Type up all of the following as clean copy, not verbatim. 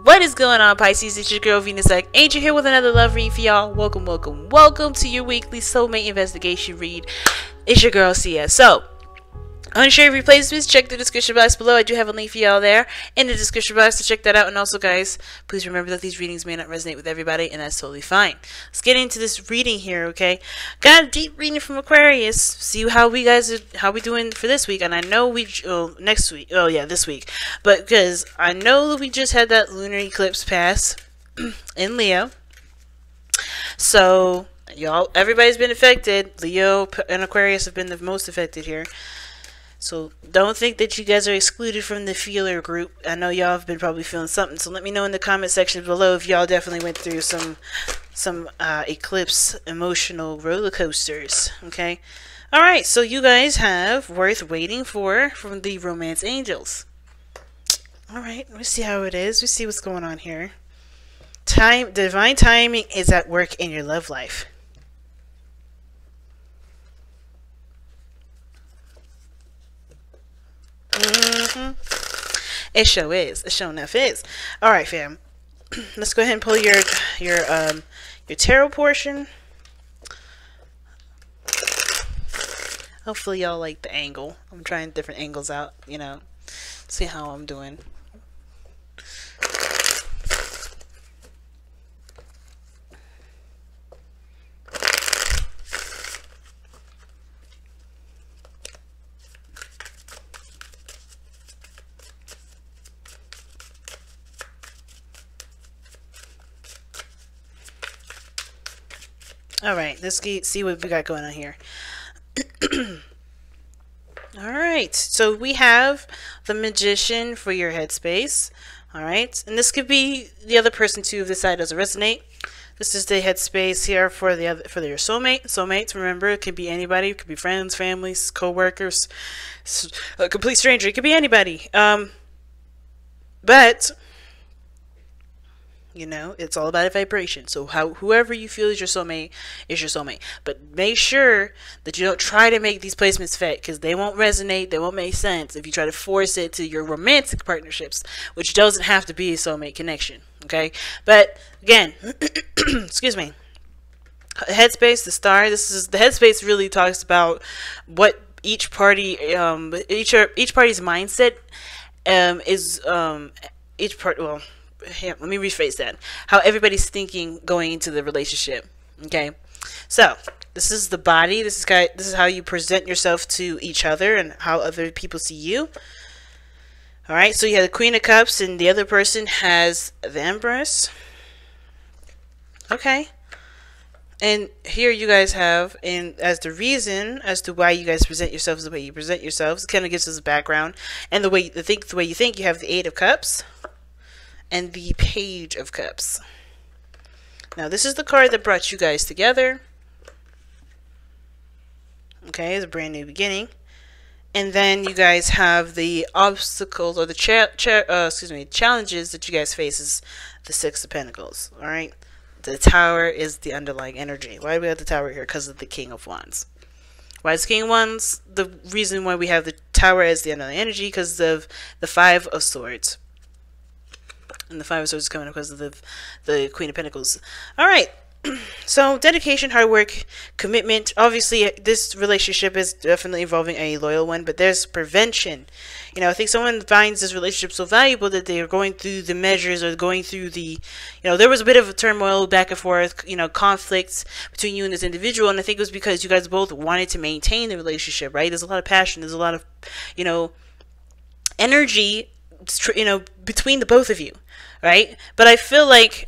What is going on, Pisces? It's your girl Venus Angel here with another love read for y'all. Welcome, welcome, welcome to your weekly soulmate investigation read. It's your girl Sia. So, I'm going to share your replacements. Check the description box below. I do have a link for y'all there in the description box to check that out. And also, guys, please remember that these readings may not resonate with everybody, and that's totally fine. Let's get into this reading here, okay? Got a deep reading from Aquarius. See how we doing for this week. And I know this week. But because I know that we just had that lunar eclipse pass in Leo. So, everybody's been affected. Leo and Aquarius have been the most affected here. So don't think that you guys are excluded from the feeler group. I know y'all have been probably feeling something. So let me know in the comment section below if y'all definitely went through some eclipse emotional roller coasters. Okay. All right. So you guys have Worth Waiting For from the Romance Angels. All right. Let's see how it is. Let's see what's going on here. Divine timing is at work in your love life. It sure is. It sure enough is. All right, fam. Let's go ahead and pull your tarot portion. Hopefully y'all like the angle. I'm trying different angles out, you know. See how I'm doing. Alright, let's see what we got going on here. Alright, so we have the Magician for your headspace. Alright, and this could be the other person too if this side doesn't resonate. This is the headspace here for your soulmate. Soulmates, remember, it could be anybody. It could be friends, families, co-workers, a complete stranger. It could be anybody. But you know, it's all about a vibration. So whoever you feel is your soulmate is your soulmate. But make sure that you don't try to make these placements fit, because they won't resonate, they won't make sense if you try to force it to your romantic partnerships, which doesn't have to be a soulmate connection. Okay? But again, excuse me. Headspace, the star, the headspace really talks about what each party each party's mindset let me rephrase that. How everybody's thinking going into the relationship. Okay, so this is the body. This is how you present yourself to each other and how other people see you. All right. So you have the Queen of Cups, and the other person has the Empress. Okay. And here you guys have, and as the reason as to why you guys present yourselves the way you present yourselves, it kind of gives us a background, and the way you think, you have the Eight of Cups and the Page of Cups. Now, this is the card that brought you guys together. Okay, it's a brand new beginning. And then you guys have the obstacles or the challenges that you guys face is the Six of Pentacles. All right, the Tower is the underlying energy. Why do we have the Tower here? Because of the King of Wands. Why is King of Wands? The reason why we have the Tower as the underlying energy because of the Five of Swords. And the Five of Swords is coming because of the Queen of Pentacles. All right. So dedication, hard work, commitment. Obviously, this relationship is definitely involving a loyal one, but there's prevention. You know, I think someone finds this relationship so valuable that they are going through the measures or going through the, you know, there was a bit of a turmoil back and forth, you know, conflicts between you and this individual. And I think it was because you guys both wanted to maintain the relationship, right? There's a lot of passion. There's a lot of, you know, energy, you know, between the both of you. Right? But I feel like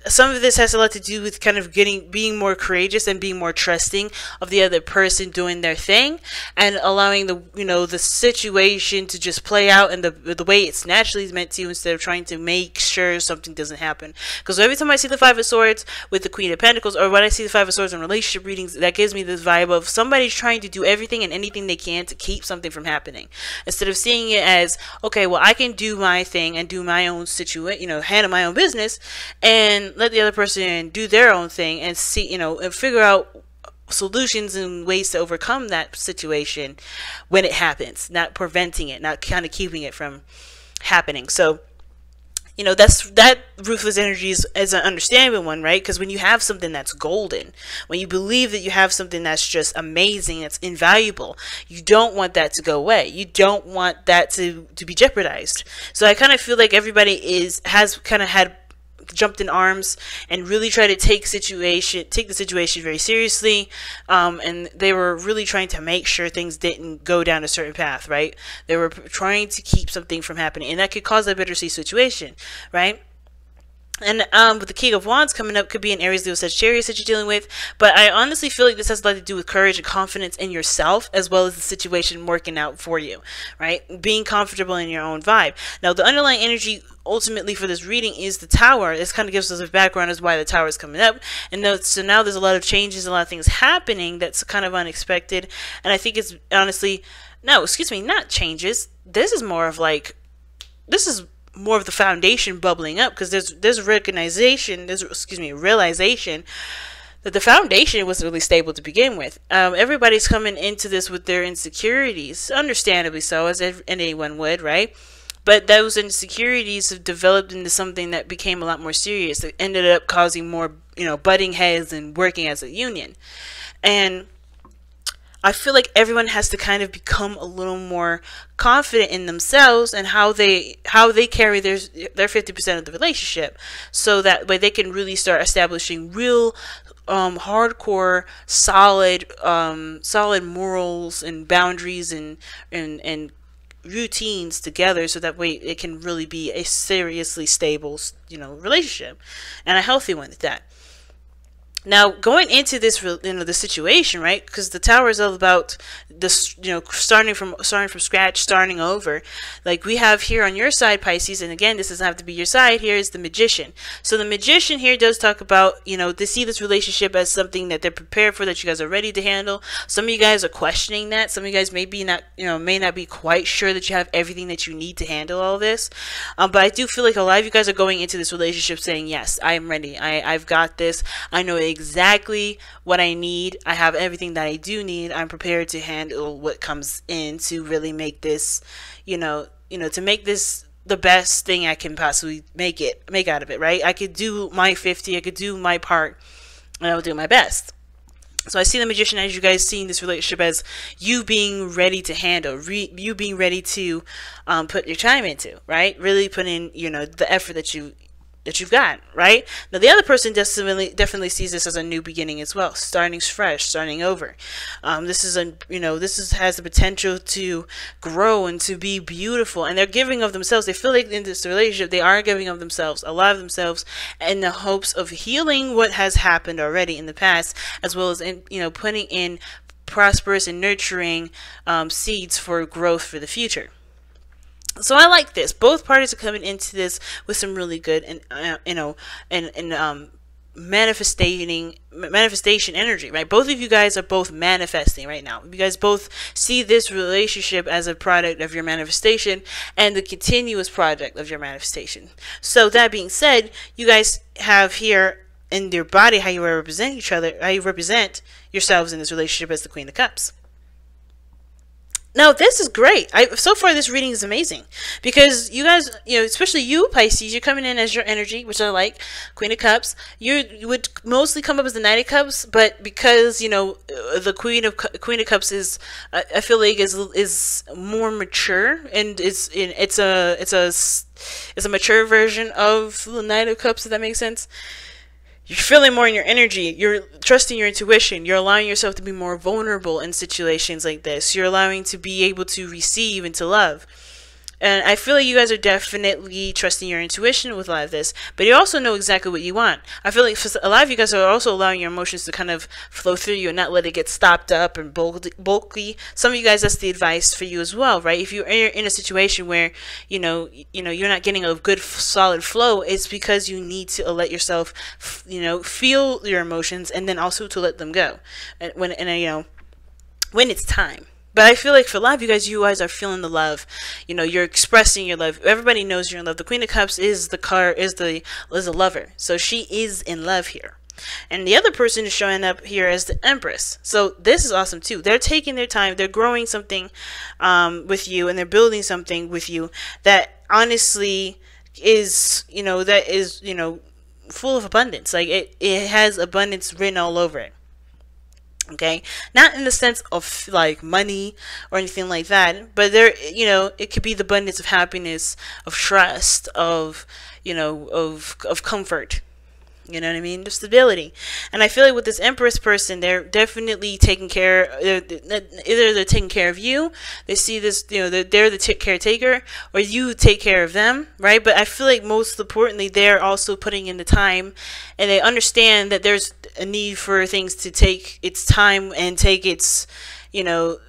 some of this has a lot to do with kind of being more courageous and being more trusting of the other person doing their thing and allowing the situation to just play out in the way it's naturally meant to, instead of trying to make sure something doesn't happen. Because every time I see the Five of Swords with the Queen of Pentacles, or when I see the Five of Swords in relationship readings, that gives me this vibe of somebody's trying to do everything and anything they can to keep something from happening, instead of seeing it as, okay, well, I can do my thing and do my own situation, you know, handle my own business and let the other person do their own thing and see, you know, and figure out solutions and ways to overcome that situation when it happens, not preventing it, not kind of keeping it from happening. So you know, that ruthless energy is an understandable one, right? Because when you have something that's golden, when you believe that you have something that's just amazing, that's invaluable, you don't want that to go away. You don't want that to be jeopardized. So I kind of feel like everybody has kind of had jumped in arms and really tried to take the situation very seriously, and they were really trying to make sure things didn't go down a certain path, right? They were trying to keep something from happening, and that could cause a bittersweet situation, right? And with the King of Wands coming up, could be an Aries, Leo, Sagittarius that you're dealing with. But I honestly feel like this has a lot to do with courage and confidence in yourself, as well as the situation working out for you, right? Being comfortable in your own vibe. Now, the underlying energy ultimately for this reading is the Tower. This kind of gives us a background as why the Tower is coming up. And so now there's a lot of changes, a lot of things happening that's kind of unexpected. And I think it's honestly, no, excuse me, not changes. This is more of like, this is more of the foundation bubbling up, because there's realization that the foundation was really stable to begin with. Everybody's coming into this with their insecurities, understandably so, as anyone would, right? But those insecurities have developed into something that became a lot more serious. It ended up causing more, you know, butting heads and working as a union. And I feel like everyone has to kind of become a little more confident in themselves and how they carry their 50% of the relationship, so that way they can really start establishing real hardcore solid morals and boundaries and routines together, so that way it can really be a seriously stable, you know, relationship, and a healthy one at that. Now, going into this, you know, the situation, right? Because the Tower is all about this, you know, starting from scratch, starting over. Like we have here on your side, Pisces, and again, this doesn't have to be your side. Here is the Magician. So the Magician here does talk about, you know, they see this relationship as something that they're prepared for, that you guys are ready to handle. Some of you guys are questioning that. Some of you guys may not be quite sure that you have everything that you need to handle all this. But I do feel like a lot of you guys are going into this relationship saying, yes, I am ready. I've got this. I know exactly what I need. I have everything that I do need. I'm prepared to handle what comes in to really make this, to make this the best thing I can possibly make out of it, right? I could do my 50, I could do my part, and I will do my best. So I see the Magician as you guys seeing this relationship as you being ready to handle, you being ready to put your time into, right? Really put in, the effort that you've got, right? Now the other person definitely sees this as a new beginning as well, starting fresh, starting over. This has the potential to grow and to be beautiful, and they're giving of themselves. They feel like in this relationship they are giving of themselves, a lot of themselves, in the hopes of healing what has happened already in the past, as well as putting in prosperous and nurturing seeds for growth for the future. So I like this. Both parties are coming into this with some really good manifestation energy, right? Both of you guys are both manifesting right now. You guys both see this relationship as a product of your manifestation and the continuous product of your manifestation. So that being said, you guys have here in your body how you represent each other, how you represent yourselves in this relationship as the Queen of Cups. Now, this is great. So far, this reading is amazing because you guys, especially you, Pisces, you're coming in as your energy, which I like, Queen of Cups. You would mostly come up as the Knight of Cups, but because, the Queen of Cups is, I feel like is more mature, and it's a mature version of the Knight of Cups, if that makes sense. You're feeling more in your energy. You're trusting your intuition. You're allowing yourself to be more vulnerable in situations like this. You're allowing to be able to receive and to love. And I feel like you guys are definitely trusting your intuition with a lot of this, but you also know exactly what you want. I feel like for a lot of you guys are also allowing your emotions to kind of flow through you and not let it get stopped up and bulky. Some of you guys, that's the advice for you as well, right? If you're in a situation where, you're not getting a good solid flow, it's because you need to let yourself, feel your emotions and then also to let them go when it's time. But I feel like for a lot of you guys are feeling the love. You're expressing your love. Everybody knows you're in love. The Queen of Cups is a lover. So she is in love here. And the other person is showing up here as the Empress. So this is awesome too. They're taking their time. They're growing something with you, and they're building something with you that honestly is, you know, that is, you know, full of abundance. Like it has abundance written all over it. Okay, not in the sense of like money or anything like that, but there, you know, it could be the abundance of happiness, of trust, of, you know, of comfort. You know what I mean? The stability. And I feel like with this Empress person, they're definitely taking care, either they're taking care of you, they see this, you know, they're the caretaker, or you take care of them, right? But I feel like most importantly, they're also putting in the time, and they understand that there's a need for things to take its time and take its, you know,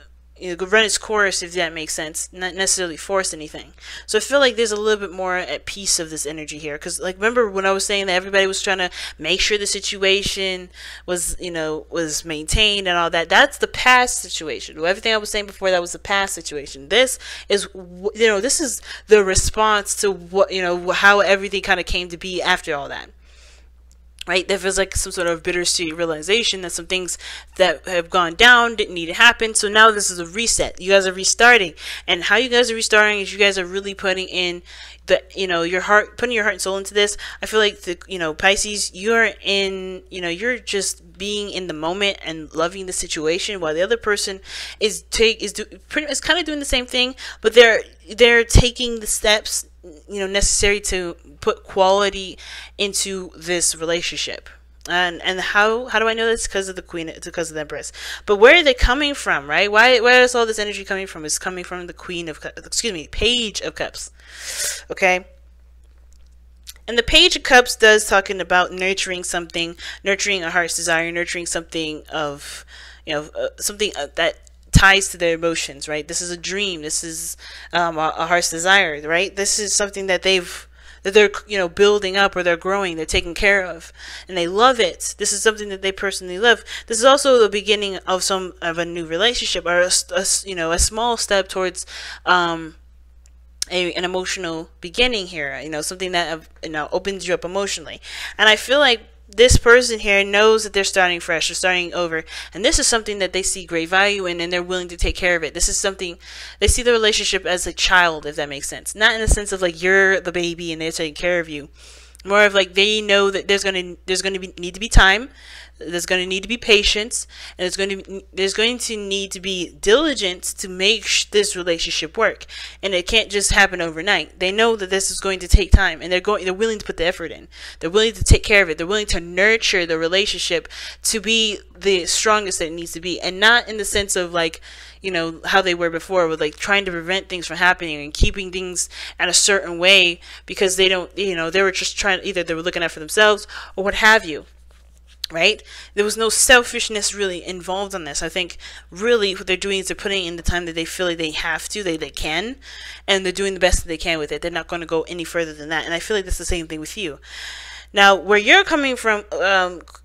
run its course, if that makes sense, not necessarily force anything. So I feel like there's a little bit more at peace of this energy here, because like, remember when I was saying that everybody was trying to make sure the situation was, you know, was maintained and all that? That's the past situation. Everything I was saying before, that was the past situation. This is, you know, this is the response to what, you know, how everything kind of came to be after all that. Right, there feels like some sort of bittersweet realization that some things that have gone down didn't need to happen. So now this is a reset. You guys are restarting, and how you guys are restarting is you guys are really putting in the, you know, your heart, putting your heart and soul into this. I feel like the, you know, Pisces, you're in, you know, you're just being in the moment and loving the situation, while the other person is kind of doing the same thing, but they're taking the steps, you know, necessary to put quality into this relationship. And how do I know this? Because of the Queen, because of the Empress. But where are they coming from, right? Where is all this energy coming from? It's coming from the Queen of, excuse me, Page of Cups. Okay. And the Page of Cups does talking about nurturing something, nurturing a heart's desire, nurturing something of, you know, something that ties to their emotions, right? This is a dream. This is a heart's desire, right? This is something that they're, you know, building up, or they're growing, they're taking care of, and they love it. This is something that they personally love. This is also the beginning of a new relationship, or you know, a small step towards an emotional beginning here. You know, something that, you know, opens you up emotionally. And I feel like this person here knows that they're starting fresh, they're starting over, and this is something that they see great value in, and they're willing to take care of it. This is something, they see the relationship as a child, if that makes sense. Not in the sense of like you're the baby and they're taking care of you. More of like, they know that there's going to need to be time, there's going to need to be patience, and there's going to need to be diligence to make this relationship work. And it can't just happen overnight. They know that this is going to take time, and they're willing to put the effort in. They're willing to take care of it. They're willing to nurture the relationship to be the strongest that it needs to be, and not in the sense of like, you know, how they were before, with like trying to prevent things from happening and keeping things at a certain way, because they don't, you know, they were just trying, either they were looking out for themselves or what have you. Right? There was no selfishness really involved on this. I think really what they're doing is they're putting in the time that they feel like they have to, they can, and they're doing the best that they can with it. They're not going to go any further than that. And I feel like that's the same thing with you. Now, where you're coming from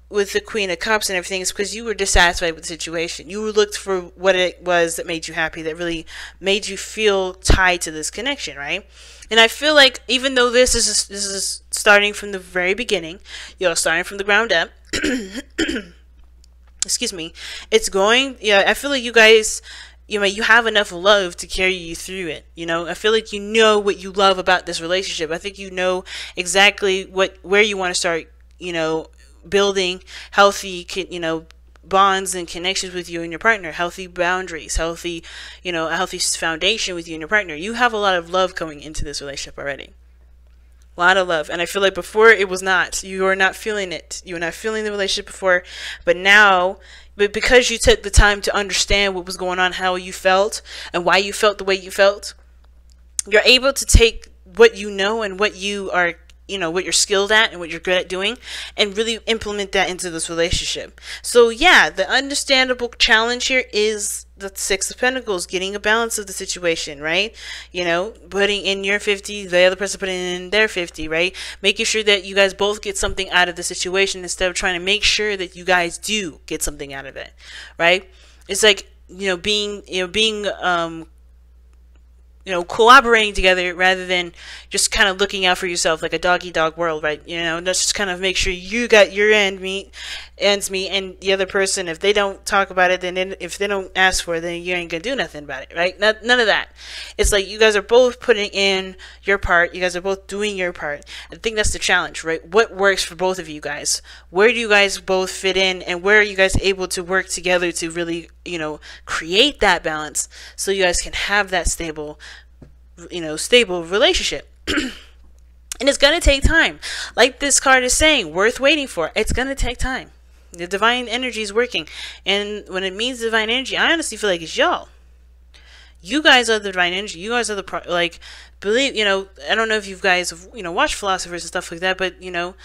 with the Queen of Cups and everything is because you were dissatisfied with the situation. You looked for what it was that made you happy, that really made you feel tied to this connection, right? And I feel like even though this is starting from the very beginning, you're starting from the ground up. Excuse me. It's going, yeah, I feel like you guys, you know, you have enough love to carry you through it. You know, I feel like you know what you love about this relationship. I think you know exactly where you want to start, you know, building healthy, you know, bonds and connections with you and your partner, healthy boundaries, healthy, you know, a healthy foundation with you and your partner. You have a lot of love going into this relationship already. A lot of love. And I feel like before it was not. You were not feeling it. You were not feeling the relationship before. But now, because you took the time to understand what was going on, how you felt, and why you felt the way you felt, you're able to take what you know and what you are, you know, what you're skilled at and what you're good at doing, and really implement that into this relationship. So yeah, the understandable challenge here is the Six of Pentacles, getting a balance of the situation, right? You know, putting in your 50, the other person putting in their 50, right? Making sure that you guys both get something out of the situation instead of trying to make sure that you guys do get something out of it, right? It's like, you know, being you know, cooperating together rather than just kind of looking out for yourself like a dog-eat-dog world, right? You know, let's just kind of make sure you got your ends meet, and the other person, if they don't talk about it, then if they don't ask for it, then you ain't gonna do nothing about it, right? None of that. It's like you guys are both putting in your part. You guys are both doing your part. I think that's the challenge, right? What works for both of you guys? Where do you guys both fit in, and where are you guys able to work together to really, you know, create that balance so you guys can have that stable relationship. And it's going to take time. Like this card is saying, worth waiting for. It's going to take time. The divine energy is working. And when it means divine energy, I honestly feel like it's y'all. You guys are the divine energy. You guys are the, like, believe, you know, I don't know if you guys have, you know, watched philosophers and stuff like that, but, you know,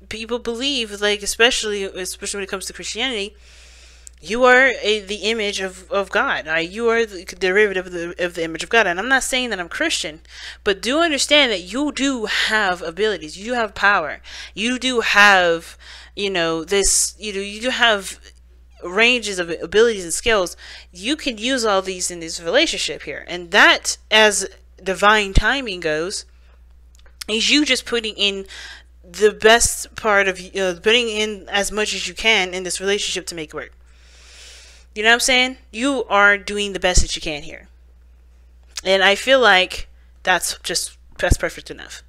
people believe, like, especially when it comes to Christianity, you are the image of God. You are the derivative of the image of God. And I'm not saying that I'm Christian, but do understand that you do have abilities. You do have power. You do have, you know, this, you know, you do have ranges of abilities and skills. You can use all these in this relationship here. And that, as divine timing goes, is you just putting in the best part of, putting in as much as you can in this relationship to make it work. You know what I'm saying? You are doing the best that you can here. And I feel like that's perfect enough.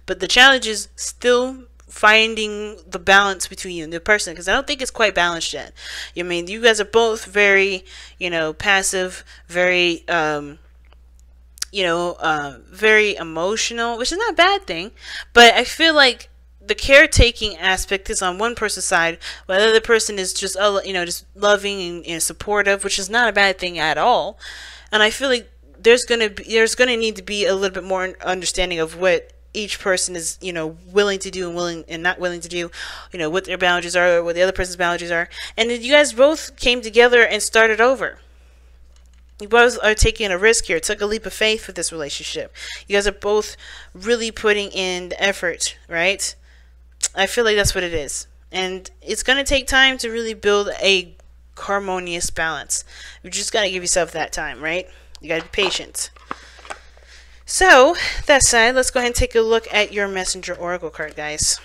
But the challenge is still finding the balance between you and the person, because I don't think it's quite balanced yet. I mean, you guys are both very, you know, passive, very, very emotional, which is not a bad thing. But I feel like the caretaking aspect is on one person's side, while the other person is just, you know, just loving and supportive, which is not a bad thing at all. And I feel like there's gonna need to be a little bit more understanding of what each person is, you know, willing to do and not willing to do, you know, what their boundaries are, or what the other person's boundaries are. And then you guys both came together and started over. You both are taking a risk here, took a leap of faith with this relationship. You guys are both really putting in the effort, right? I feel like that's what it is. And it's going to take time to really build a harmonious balance. You just got to give yourself that time, right? You got to be patient. So, that said, let's go ahead and take a look at your Messenger Oracle card, guys.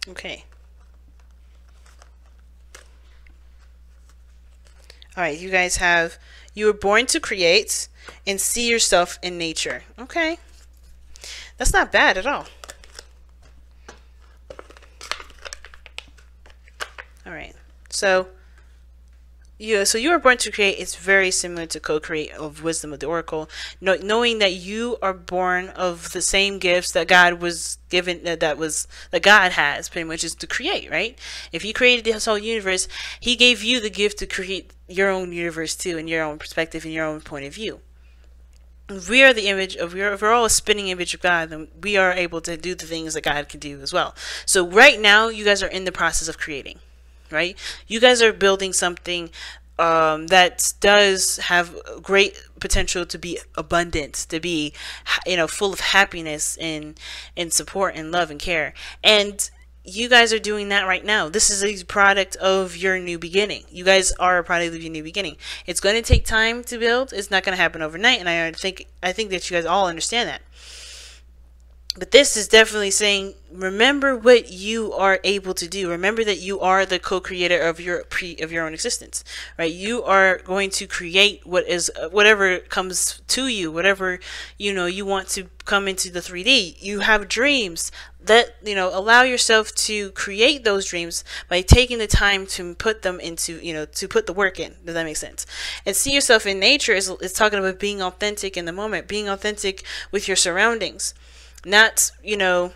Okay. Alright, you guys have, you were born to create and see yourself in nature. Okay. That's not bad at all. Alright. So you were born to create. It's very similar to co-create of Wisdom of the Oracle. Knowing that you are born of the same gifts that God was given, that God has, pretty much, is to create, right? If He created this whole universe, He gave you the gift to create your own universe too, in your own perspective, in your own point of view. We are the image of, we're all a spinning image of God, and we are able to do the things that God can do as well. So right now, you guys are in the process of creating, right? You guys are building something that does have great potential to be abundant, to be, you know, full of happiness and support and love and care. And you guys are doing that right now. This is a product of your new beginning. You guys are a product of your new beginning. It's going to take time to build. It's not going to happen overnight, and I think that you guys all understand that. But this is definitely saying, remember what you are able to do. Remember that you are the co-creator of your own existence, right? You are going to create whatever comes to you, whatever, you know, you want to come into the 3D. You have dreams that, you know, allow yourself to create those dreams by taking the time to put them into, you know, to put the work in. Does that make sense? And see yourself in nature is talking about being authentic in the moment, being authentic with your surroundings. Not, you know,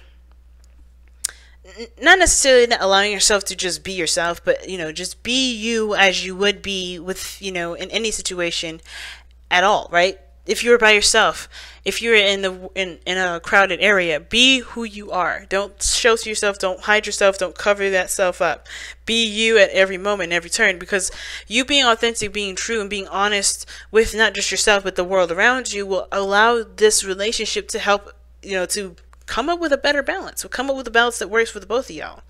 not necessarily not allowing yourself to just be yourself, but, you know, just be you as you would be with, you know, in any situation at all, right? If you were by yourself, if you're in a crowded area, be who you are. Don't show to yourself, don't hide yourself, don't cover that self up. Be you at every moment, every turn, because you being authentic, being true, and being honest with not just yourself, but the world around you will allow this relationship to help, you know, to come up with a better balance. We'll come up with a balance that works for the both of y'all,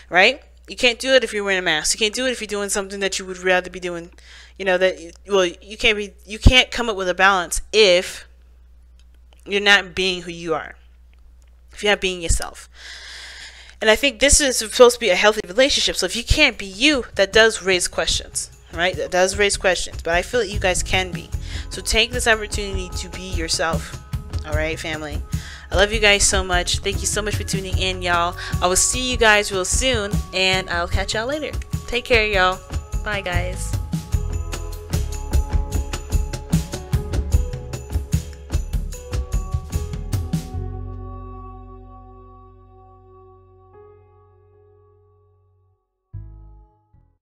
right? You can't do it if you're wearing a mask. You can't do it if you're doing something that you would rather be doing. You know that. Well, you can't come up with a balance if you're not being who you are. If you're not being yourself. And I think this is supposed to be a healthy relationship. So if you can't be you, that does raise questions, right? That does raise questions. But I feel that you guys can be. So take this opportunity to be yourself. All right, family. I love you guys so much. Thank you so much for tuning in, y'all. I will see you guys real soon, and I'll catch y'all later. Take care, y'all. Bye, guys.